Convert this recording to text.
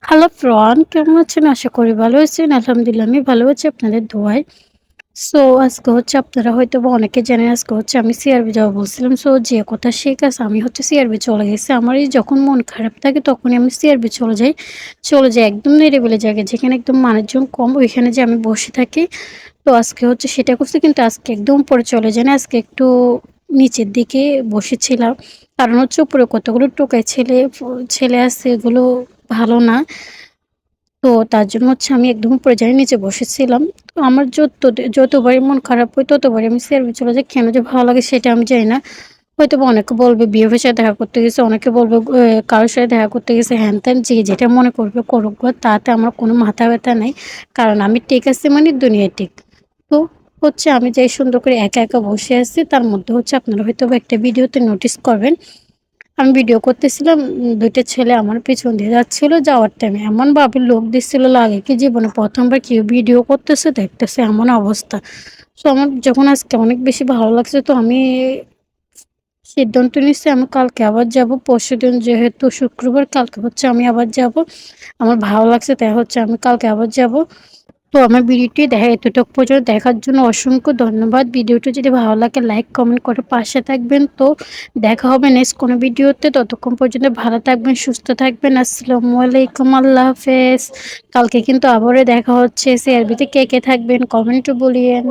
Hello ফ্রন কেমন আছেন? আশা করি ভালো আছেন। আলহামদুলিল্লাহ আমি ভালো আছি আপনাদের দোয়ায়। সো আজকে হচ্ছে আপনারা হয়তোবা অনেকে জানেন আজকে হচ্ছে আমি সিআরবি যাবো বলছিলাম। সো যে কথা সেই কাজ আমি হচ্ছে সিআরবি চলে গেছি। আমার এই যখন মন খারাপ থাকে তখনই আমি সিআরবি চলে যাই। চলে যাই একদম নিরিবিলি জায়গায় যেখানে একদম মানুষজন কম ওইখানে যেয়ে আমি বসে থাকি। তো আজকে হচ্ছে সেটা করছি কিন্তু আজকে একদম উপরে চলে যাই না। আজকে একটু নিচের দিকে বসেছিলাম। কারণ হচ্ছে উপরে কতগুলো টোকাই ছেলে আছে এগুলো ভালো না। তো তার জন্য হচ্ছে আমি একদম উপরে যাই নিচে বসেছিলাম। তো আমার যতবারই মন খারাপ হয় ততবারই আমি সিআরবি চলে যাই। কেন যে ভালো লাগে সেটা আমি জানি না। হয়তোবা অনেকে বলবে বিএফের সাথে দেখা করতে গেছে, অনেকে বলবে কারো সাথে দেখা করতে গেছে হ্যান-ত্যান যে যেটা মনে করবে করুক বা তাতে আমার কোনো মাথা ব্যথা নাই। কারণ আমি ঠিক আছি মানে দুনিয়া ঠিক। তো হচ্ছে আমি যাই সুন্দর করে একা, একা বসে আছি তার মধ্যে হচ্ছে আপনারা হয়তোবা একটা ভিডিওতে নোটিস করবেন আমি ভিডিও করতেছিলাম ২ টা ছেলে আমার পেছন দিয়ে যাচ্ছিল। যাওয়ার টাইমে এমনভাবে লোক দিচ্ছিল লাগে কি জীবনে ১ম বার কেউ ভিডিও করতেছে দেখতেছে এমন অবস্থা। সো আমার যখন আজকে অনেক বেশি ভালো লাগছে তো আমি সিদ্ধান্ত নিচ্ছি আমি কালকে আবার যাবো। পরশুদিন যেহেতু শুক্রবার কালকে হচ্ছে আমি আবার যাবো। আমার ভালো লাগছে তাই হচ্ছে আমি কালকে আবার যাবো। তো আমার ভিডিওটি এতটুকু পর্যন্ত দেখার জন্য অসংখ্য ধন্যবাদ। ভিডিওটি যদি ভালো লাগে লাইক, কমেন্ট করে পাশে থাকবেন। তো দেখা হবে নেক্সট কোনো ভিডিওতে। ততক্ষণ পর্যন্ত ভালো থাকবেন, সুস্থ থাকবেন। আসসালামু আলাইকুম, আল্লাহ হাফেজ। কালকে কিন্তু আবারও দেখা হচ্ছে। সিআরবিতে কে, কে থাকবেন কমেন্টে বলিয়েন।